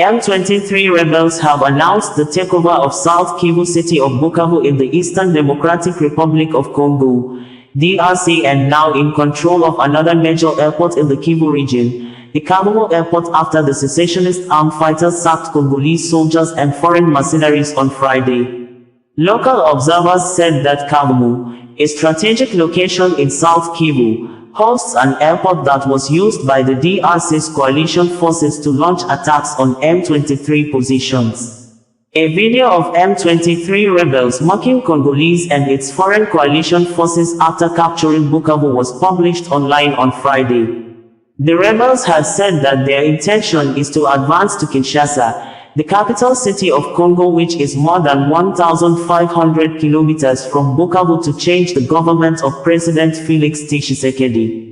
M23 rebels have announced the takeover of South Kivu city of Bukavu in the Eastern Democratic Republic of Congo, DRC, and now in control of another major airport in the Kivu region, the Kavumu Airport, after the secessionist armed fighters sacked Congolese soldiers and foreign mercenaries on Friday. Local observers said that Kavumu, a strategic location in South Kivu, hosts an airport that was used by the DRC's coalition forces to launch attacks on M23 positions. A video of M23 rebels mocking Congolese and its foreign coalition forces after capturing Bukavu was published online on Friday. The rebels had said that their intention is to advance to Kinshasa, the capital city of Congo, which is more than 1,500 kilometers from Bukavu, to change the government of President Felix Tshisekedi.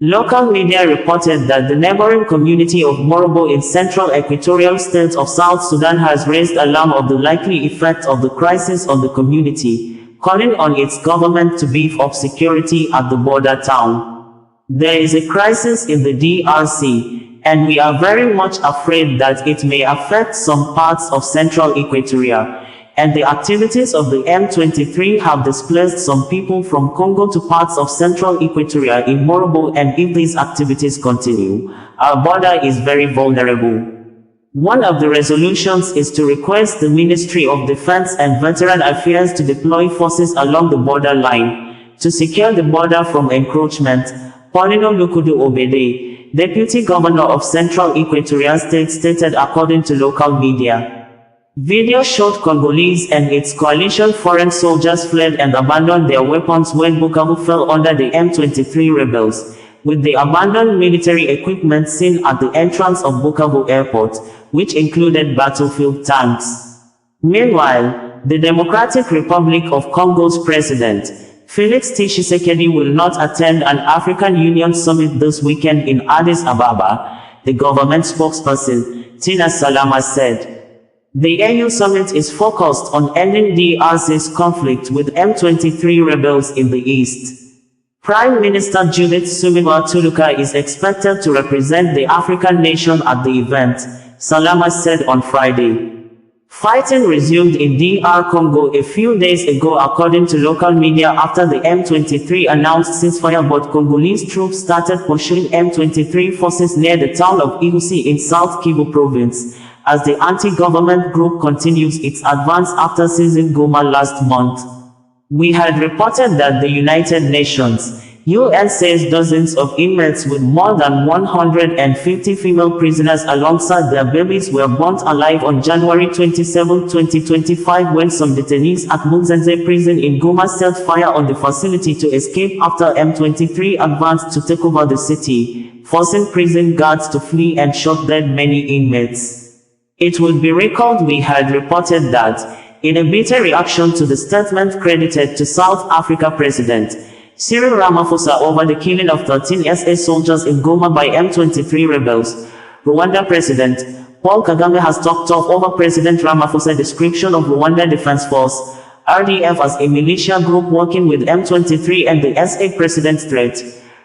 Local media reported that the neighboring community of Morobo in central equatorial state of South Sudan has raised alarm of the likely effect of the crisis on the community, calling on its government to beef up security at the border town. There is a crisis in the DRC, and we are very much afraid that it may affect some parts of central Equatoria, and the activities of the M23 have displaced some people from Congo to parts of central Equatoria in Morobo, and if these activities continue, our border is very vulnerable. One of the resolutions is to request the Ministry of Defense and Veteran Affairs to deploy forces along the border line to secure the border from encroachment. Paulino Lukudu Obede, Deputy Governor of Central Equatoria State, stated according to local media. Video showed Congolese and its coalition foreign soldiers fled and abandoned their weapons when Bukavu fell under the M23 rebels, with the abandoned military equipment seen at the entrance of Bukavu Airport, which included battlefield tanks. Meanwhile, the Democratic Republic of Congo's president, Felix Tshisekedi, will not attend an African Union summit this weekend in Addis Ababa, the government spokesperson, Tina Salama, said. The AU summit is focused on ending DRC's conflict with M23 rebels in the east. Prime Minister Judith Suminwa Tuluka is expected to represent the African nation at the event, Salama said on Friday. Fighting resumed in DR Congo a few days ago according to local media after the M23 announced ceasefire, but Congolese troops started pursuing M23 forces near the town of Ihusi in South Kivu province, as the anti-government group continues its advance after seizing Goma last month. We had reported that the United Nations UN says dozens of inmates with more than 150 female prisoners alongside their babies were burnt alive on January 27, 2025, when some detainees at Muzenze prison in Goma set fire on the facility to escape after M23 advanced to take over the city, forcing prison guards to flee and shot dead many inmates. It would be recalled we had reported that, in a bitter reaction to the statement credited to South Africa President Cyril Ramaphosa over the killing of 13 SA soldiers in Goma by M23 rebels, Rwanda President Paul Kagame has talked off over President Ramaphosa's description of Rwanda Defense Force, RDF, as a militia group working with M23 and the SA president's threat.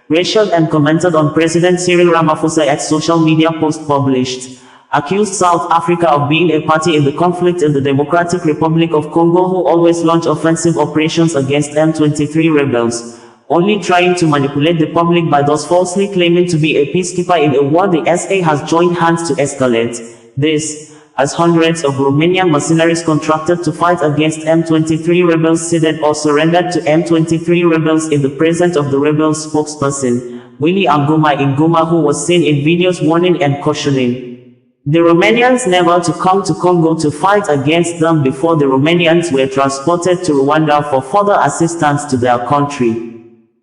Rachel and commented on President Cyril Ramaphosa's social media post published, accused South Africa of being a party in the conflict in the Democratic Republic of Congo, who always launch offensive operations against M23 rebels, only trying to manipulate the public by thus falsely claiming to be a peacekeeper in a war the SA has joined hands to escalate. This, as hundreds of Romanian mercenaries contracted to fight against M23 rebels ceded or surrendered to M23 rebels in the presence of the rebels' spokesperson, Willy Angoma Ingoma, who was seen in videos warning and cautioning the Romanians never to come to Congo to fight against them before the Romanians were transported to Rwanda for further assistance to their country.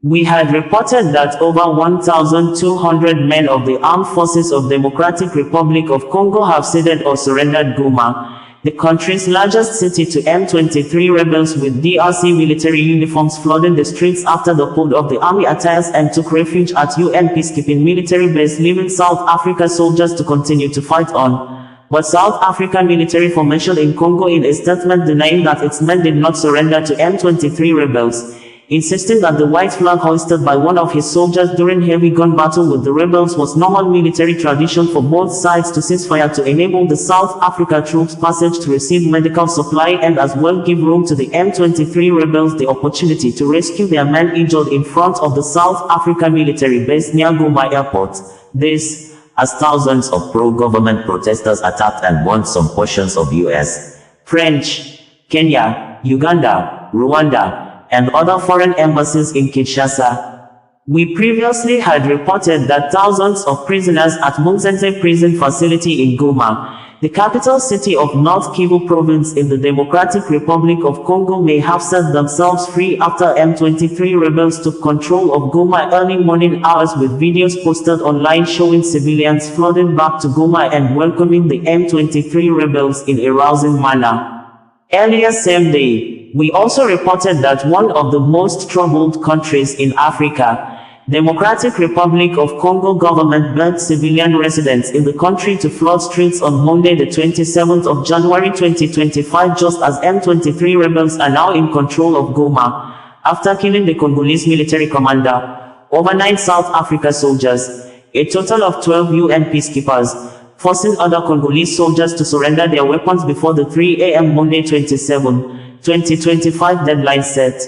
We had reported that over 1,200 men of the Armed Forces of Democratic Republic of Congo have ceded or surrendered Goma, the country's largest city, to M23 rebels, with DRC military uniforms flooding the streets after the pulled of the army attires and took refuge at UN peacekeeping military base, leaving South Africa soldiers to continue to fight on. But South African military formation in Congo, in a statement denying that its men did not surrender to M23 rebels, insisting that the white flag hoisted by one of his soldiers during heavy gun battle with the rebels was normal military tradition for both sides to cease fire to enable the South Africa troops passage to receive medical supply and as well give room to the M23 rebels the opportunity to rescue their men injured in front of the South Africa military base near Kavumu Airport. This, as thousands of pro-government protesters attacked and burned some portions of US, French, Kenya, Uganda, Rwanda, and other foreign embassies in Kinshasa. We previously had reported that thousands of prisoners at M23 prison facility in Goma, the capital city of North Kivu province in the Democratic Republic of Congo, may have set themselves free after M23 rebels took control of Goma early morning hours, with videos posted online showing civilians flooding back to Goma and welcoming the M23 rebels in a rousing manner. Earlier same day, we also reported that one of the most troubled countries in Africa, Democratic Republic of Congo government begged civilian residents in the country to flood streets on Monday the 27th of January 2025 just as M23 rebels are now in control of Goma, after killing the Congolese military commander, over 9 South Africa soldiers, a total of 12 UN peacekeepers, forcing other Congolese soldiers to surrender their weapons before the 3 a.m. Monday 27, 2025 deadline set.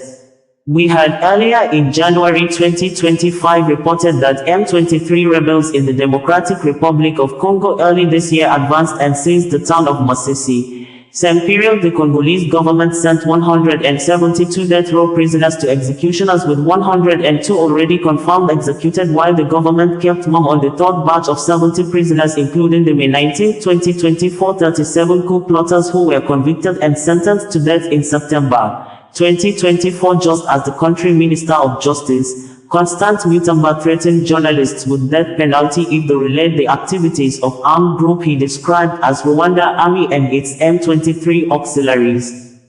We had earlier in January 2025 reported that M23 rebels in the Democratic Republic of Congo early this year advanced and seized the town of Masisi. Same period, the Congolese government sent 172 death row prisoners to executioners, with 102 already confirmed executed, while the government kept mum on the third batch of 70 prisoners, including the May 19, 2024 37 coup plotters who were convicted and sentenced to death in September 2024, just as the country Minister of Justice, Constant Mutamba, threatened journalists with death penalty if they relate the activities of armed group he described as Rwanda Army and its M23 auxiliaries.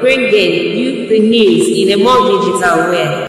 Bringing you the news in a more digital way.